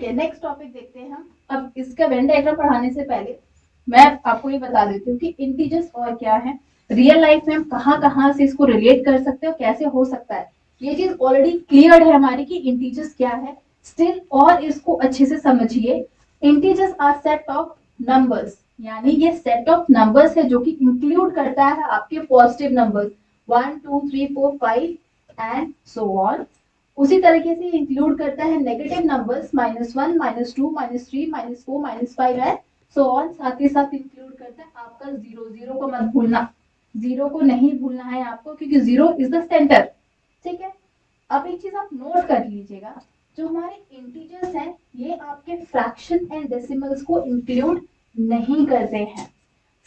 ठीक है, next topic देखते हैं हम। अब इसका वेन डायग्राम पढ़ाने से पहले मैं आपको ये बता देती हूँ कि इंटीजर्स और क्या है, रियल लाइफ में हम कहाँ से इसको रिलेट कर सकते हो, कैसे हो सकता है। ये चीज ऑलरेडी क्लियर है हमारी कि इंटीजर्स क्या है, स्टिल और इसको अच्छे से समझिए। Integers are set of numbers, यानी ये सेट ऑफ नंबर्स है जो कि इंक्लूड करता है आपके positive numbers 1 2 3 4 5 and so on. उसी तरीके से इंक्लूड करता है negative numbers -1 -2 -3 -4 -5 and so on. साथ ही साथ इंक्लूड करता है आपका जीरो, जीरो को मत भूलना, जीरो को नहीं भूलना है आपको, क्योंकि जीरो इज द सेंटर। ठीक है, अब एक चीज आप नोट कर लीजिएगा, जो हमारे इंटीजर्स हैं ये आपके फ्रैक्शन एंड डेसिमल्स को इंक्लूड नहीं करते हैं।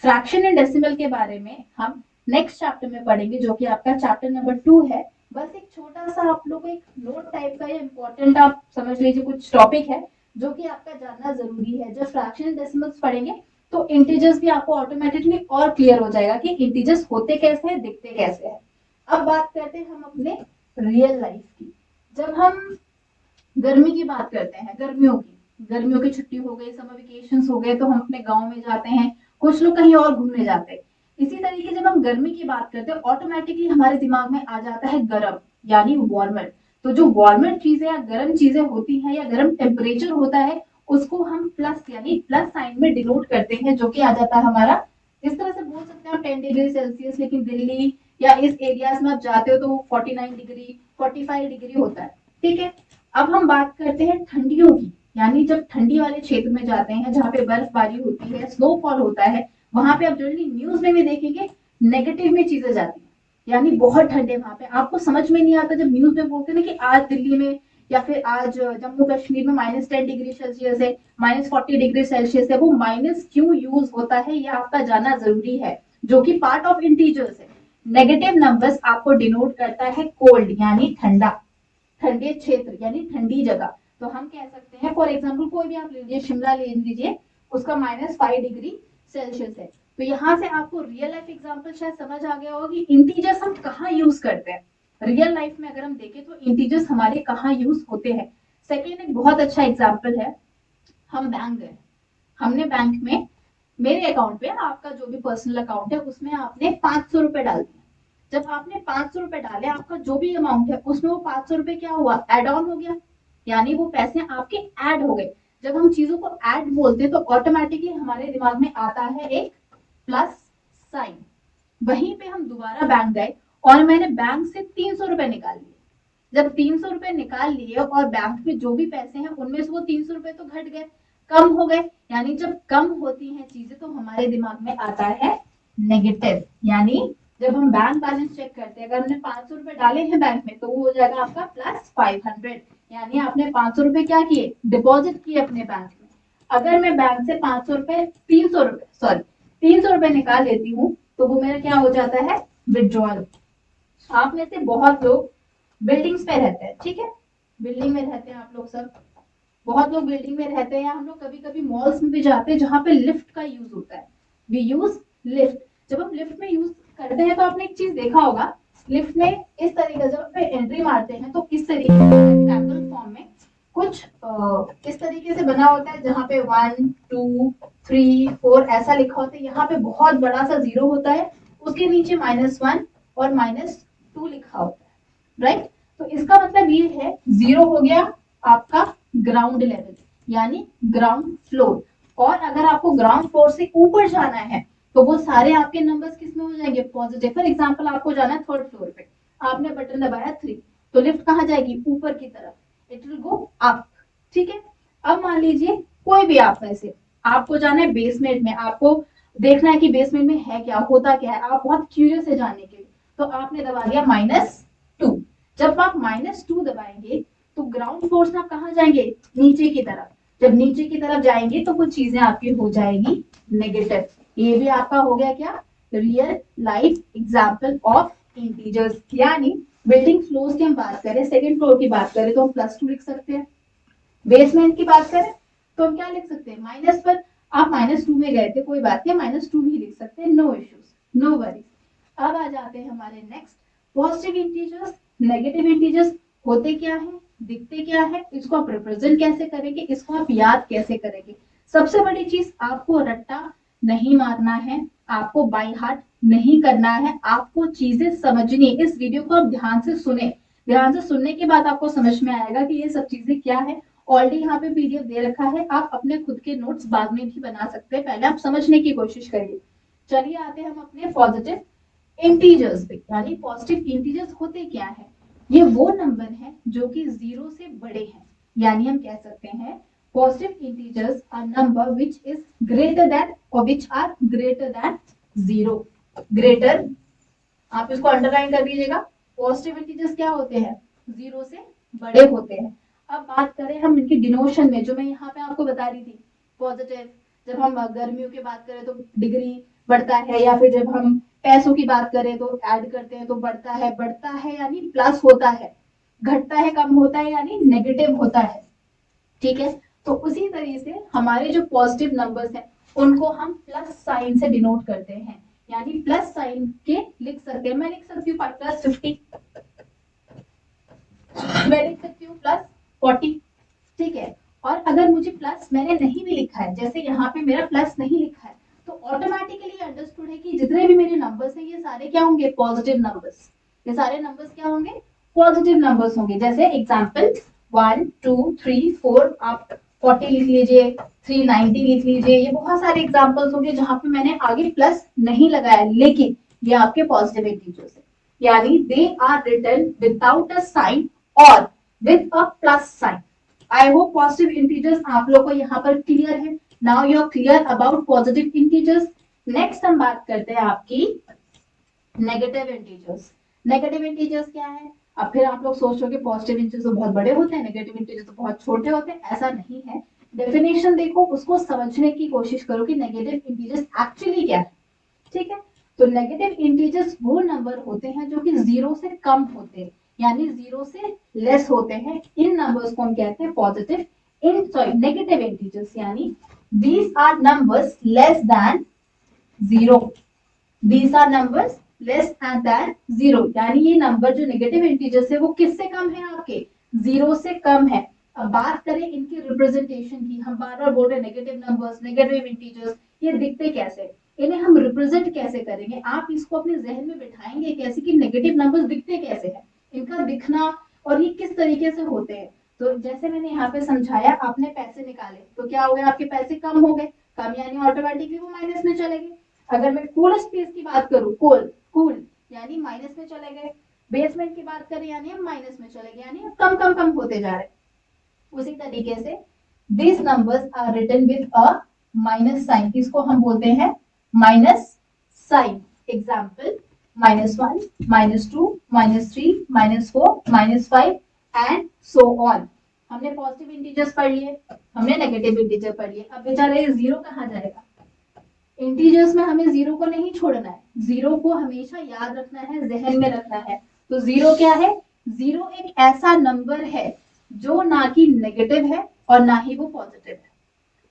फ्रैक्शन एंड डेसिमल के बारे में हम नेक्स्ट चैप्टर में पढ़ेंगे, जो कि आपका चैप्टर नंबर 2 है। बस एक छोटा सा आप लोग को एक नोट टाइप का, इंपॉर्टेंट आप समझ लीजिए, कुछ टॉपिक है जो कि आपका जानना जरूरी है। जब फ्रैक्शन एंड डेसिमल्स पढ़ेंगे तो इंटीजर्स भी आपको ऑटोमेटिकली और क्लियर हो जाएगा कि इंटीजर्स होते कैसे हैं, दिखते कैसे हैं। अब बात करते हैं हम अपने रियल लाइफ की। जब हम गर्मी की बात करते हैं, गर्मियों की छुट्टी हो गई, समर वेकेशन हो गए, तो हम अपने गांव में जाते हैं, कुछ लोग कहीं और घूमने जाते हैं। इसी तरीके जब हम गर्मी की बात करते हैं, ऑटोमेटिकली हमारे दिमाग में आ जाता है गर्म, यानी वार्मर। तो जो वार्मर चीजें या गर्म चीजें होती हैं या गर्म टेम्परेचर होता है, उसको हम प्लस यानी प्लस साइन में डिनोट करते हैं, जो कि आ जाता है हमारा, इस तरह से बोल सकते हैं 10 डिग्री सेल्सियस। लेकिन दिल्ली या इस एरियाज में आप जाते हो तो 49 डिग्री 45 डिग्री होता है। ठीक है, अब हम बात करते हैं ठंडियों की, यानी जब ठंडी वाले क्षेत्र में जाते हैं जहाँ पे बर्फबारी होती है, स्नोफॉल होता है, वहां पे आप जनरली न्यूज में भी देखेंगे नेगेटिव में चीजें जाती हैं, यानी बहुत ठंडे वहां पे। आपको समझ में नहीं आता जब न्यूज में बोलते हैं ना कि आज दिल्ली में या फिर आज जम्मू कश्मीर में -10 डिग्री सेल्सियस है, -40 डिग्री सेल्सियस है, वो माइनस क्यों यूज होता है ये आपका जानना जरूरी है, जो कि पार्ट ऑफ इंटीजर्स है। नेगेटिव नंबर्स आपको डिनोट करता है कोल्ड, यानी ठंडा, ठंडे क्षेत्र यानी ठंडी जगह। तो हम कह सकते हैं, फॉर एग्जाम्पल कोई भी आप लीजिए, शिमला ले लीजिए, उसका -5 डिग्री सेल्सियस है। तो यहाँ से आपको रियल लाइफ एग्जाम्पल शायद समझ आ गया होगा कि इंटीजर्स हम कहाँ यूज करते हैं। रियल लाइफ में अगर हम देखें तो इंटीजर्स हमारे कहाँ यूज होते हैं। सेकेंड एक बहुत अच्छा एग्जाम्पल है, हम बैंक गए, हमने बैंक में, मेरे अकाउंट पे, आपका जो भी पर्सनल अकाउंट है उसमें आपने 500 रुपए डाल दिए। जब आपने 500 रुपए डाले, आपका जो भी अमाउंट है उसमें वो 500 रुपए क्या हुआ, एड ऑन हो गया, यानी वो पैसे आपके ऐड हो गए। जब हम चीजों को ऐड बोलते हैं तो ऑटोमेटिकली हमारे दिमाग में आता है एक प्लस साइन। वहीं पे हम दोबारा बैंक गए और मैंने बैंक से 300 रुपए निकाल लिए। जब 300 रुपए निकाल लिए और बैंक में जो भी पैसे हैं उनमें से वो 300 रुपए तो घट गए, कम हो गए, यानी जब कम होती हैं चीजें तो हमारे दिमाग में आता है नेगेटिव। यानी जब हम बैंक बैलेंस चेक करते हैं, अगर हमने 500 रुपए डाले हैं बैंक में तो वो हो जाएगा आपका +500, यानी आपने 500 रुपए क्या किए, डिपॉजिट किए अपने बैंक में। अगर मैं बैंक से 500 रुपए 300 रुपए सॉरी 300 रुपए निकाल लेती हूँ तो वो मेरा क्या हो जाता है, विड्रॉल। आप में से बहुत लोग बिल्डिंग्स पे रहते हैं, ठीक है, बिल्डिंग में रहते हैं आप लोग सब, बहुत लोग बिल्डिंग में रहते हैं, या हम लोग कभी कभी मॉल्स में भी जाते हैं जहाँ पे लिफ्ट का यूज होता है। We use lift. जब हम लिफ्ट में यूज करते हैं तो आपने एक चीज देखा होगा, लिफ्ट में इस तरीके से जब आप एंट्री मारते हैं तो इस तरीके से रेक्टेंगल फॉर्म में कुछ इस तरीके से बना होता है, जहाँ पे 1 2 3 4 ऐसा लिखा होता है, यहाँ पे बहुत बड़ा सा जीरो होता है, उसके नीचे -1 और -2 लिखा होता है, राइट। तो इसका मतलब ये है, जीरो हो गया आपका ग्राउंड लेवल, यानी ग्राउंड फ्लोर। और अगर आपको ग्राउंड फ्लोर से ऊपर जाना है तो वो सारे आपके नंबर्स किस में हो जाएंगे, पॉजिटिव। फॉर एग्जाम्पल आपको जाना है 3rd फ्लोर पे, आपने बटन दबाया 3, तो लिफ्ट कहाँ जाएगी, ऊपर की तरफ, इट विल गो अप। ठीक है, अब मान लीजिए कोई भी आप में से, आपको जाना है बेसमेंट में, आपको देखना है कि बेसमेंट में है क्या, होता क्या है, आप बहुत क्यूरियस है जानने के लिए, तो आपने दबा दिया -2। जब आप -2 दबाएंगे तो ग्राउंड फ्लोर से आप कहाँ जाएंगे, नीचे की तरफ। जब नीचे की तरफ जाएंगे तो वो चीजें आपकी हो जाएगी नेगेटिव। ये भी आपका हो गया क्या, real life example of integers. यानी बिल्डिंग फ्लोर्स की हम बात करें, 2nd फ्लोर की बात करें तो हम +2 लिख सकते हैं, बेसमेंट की बात करें तो हम क्या लिख सकते हैं, माइनस पर। आप -2 में गए थे, कोई बात नहीं, -2 भी लिख सकते हैं, नो इश्यूज, नो वरीज। अब आ जाते हैं हमारे next, positive integers, negative integers होते क्या है, दिखते क्या है, इसको आप रिप्रेजेंट कैसे करेंगे, इसको आप याद कैसे करेंगे। सबसे बड़ी चीज, आपको रट्टा नहीं मारना है, आपको बाय हार्ट नहीं करना है, आपको चीजें समझनी है। इस वीडियो को आप ध्यान से सुने, ध्यान से सुनने के बाद आपको समझ में आएगा कि ये सब चीजें क्या है। ऑलरेडी यहाँ पे पीडीएफ दे रखा है, आप अपने खुद के नोट्स बाद में भी बना सकते हैं, पहले आप समझने की कोशिश करिए। चलिए आते हैं हम अपने पॉजिटिव इंटीजर्स पे, यानी पॉजिटिव इंटीजर्स होते क्या है। ये वो नंबर है जो कि जीरो से बड़े हैं, यानी हम कह सकते हैं positive integers are number which is greater than और which are greater than zero. Greater, आप इसको अंडरलाइन कर लीजिएगा। पॉजिटिव इंटीजर्स क्या होते हैं, जीरो से बड़े होते हैं। अब बात करें हम इनकी डिनोशन में, जो मैं यहाँ पे आपको बता रही थी, पॉजिटिव, जब हम गर्मियों की बात करें तो डिग्री बढ़ता है, या फिर जब हम पैसों की बात करें तो ऐड करते हैं तो बढ़ता है यानी प्लस होता है, घटता है कम होता है यानी नेगेटिव होता है। ठीक है, तो उसी तरीके से हमारे जो पॉजिटिव नंबर्स हैं उनको हम प्लस साइन से डिनोट करते हैं, यानी प्लस साइन के लिख सकते हैं। मैं लिख सकती हूँ +50, मैं लिख सकती हूँ +40। ठीक है, और अगर मुझे प्लस मैंने नहीं भी लिखा है, जैसे यहाँ पे मेरा प्लस नहीं लिखा है, तो ऑटोमेटिकली अंडरस्टूड है कि जितने भी मेरे नंबर्स हैं ये सारे क्या होंगे, पॉजिटिव नंबर्स। ये सारे नंबर्स क्या होंगे, पॉजिटिव नंबर्स होंगे। जैसे एग्जाम्पल 1 2 3 4, आप 40 लिख लीजिए, 390 लिख लीजिए, ये बहुत सारे एग्जाम्पल्स होंगे जहां पे मैंने आगे प्लस नहीं लगाया, लेकिन ये आपके पॉजिटिव इंटीजर्स है, यानी they are written without a sign और with a plus sign. I hope positive integers आप लोग को यहाँ पर क्लियर है। Now you are clear about positive integers. Next हम बात करते हैं आपकी नेगेटिव इंटीजर्स। नेगेटिव इंटीजर्स क्या है, अब फिर आप लोग सोचोगे पॉजिटिव इंटीजर्स तो बहुत बड़े होते हैं, नेगेटिव इंटीजर्स तो बहुत छोटे होते हैं, ऐसा नहीं है। डेफिनेशन देखो, उसको समझने की कोशिश करो कि नेगेटिव इंटीजर्स एक्चुअली क्या है। ठीक है, तो नेगेटिव इंटीजर्स वो नंबर होते हैं जो कि जीरो से कम होते हैं, यानी जीरो से लेस होते हैं। इन नंबर्स को हम कहते हैं positive in sorry negative integers, यानी these are numbers less than zero. These are numbers less than zero, यानी ये नंबर जो नेगेटिव इंटीजर्स है वो किससे कम है, आपके जीरो से कम है। अब बात करें इनकी रिप्रेजेंटेशन की, हम बार बार बोल रहे हैं नेगेटिव नंबर्स, नेगेटिव इंटीजर्स, ये दिखते कैसे, इन्हें हम रिप्रेजेंट कैसे करेंगे, आप इसको अपने जहन में बिठाएंगे कैसे कि नेगेटिव नंबर्स दिखते कैसे हैं, इनका दिखना और ये किस तरीके से होते हैं। तो जैसे मैंने यहाँ पे समझाया, आपने पैसे निकाले तो क्या हो गया, आपके पैसे कम हो गए, कम यानी ऑटोमेटिकली वो माइनस में चले गए। अगर मैं कूल स्पेस की बात करूं, कूल यानी माइनस में चले गए, बेसमेंट की बात करें यानी हम माइनस में चले गए, यानी कम कम कम होते जा रहे। उसी तरीके से this numbers are written with a minus sign, इसको हम बोलते हैं minus sign. Example -1 -2 -3 -4 -5 and so on. हमने पॉजिटिव इंटीजर्स पढ़ लिए, हमने नेगेटिव इंटीजर पढ़ लिए, अब बेचारे जीरो कहाँ जाएगा। इंटीजर्स में हमें जीरो को नहीं छोड़ना है, जीरो को हमेशा याद रखना है, जहन में रखना है। तो जीरो क्या है, जीरो एक ऐसा नंबर है जो ना कि नेगेटिव है और ना ही वो पॉजिटिव है।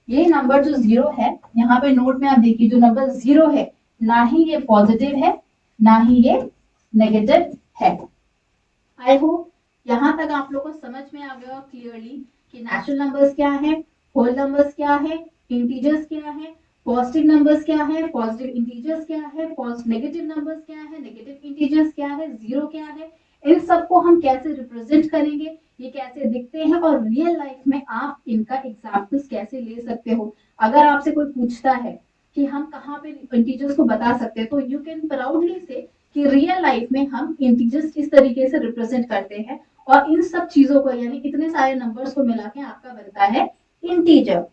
ये नंबर जो जीरो है, यहाँ पे नोट में आप देखिए, जो नंबर जीरो है ना ही ये पॉजिटिव है ना ही ये नेगेटिव है। आई होप यहाँ तक आप लोग को समझ में आ गया क्लियरली कि नेचुरल नंबर्स क्या है, होल नंबर्स क्या है, इंटीजर्स क्या है, पॉजिटिव नंबर्स क्या है, पॉजिटिव इंटीजर्स क्या है, नेगेटिव नंबर्स क्या है, नेगेटिव इंटीजर्स क्या है, जीरो क्या है, इन सबको हम कैसे रिप्रेजेंट करेंगे, ये कैसे दिखते हैं, और रियल लाइफ में आप इनका एग्जाम्पल्स कैसे ले सकते हो। अगर आपसे कोई पूछता है कि हम कहाँ पे इंटीजर्स को बता सकते हैं, तो यू कैन प्राउडली से कि रियल लाइफ में हम इंटीजर्स इस तरीके से रिप्रेजेंट करते हैं, और इन सब चीजों को यानी इतने सारे नंबर्स को मिला के आपका बनता है इंटीजर।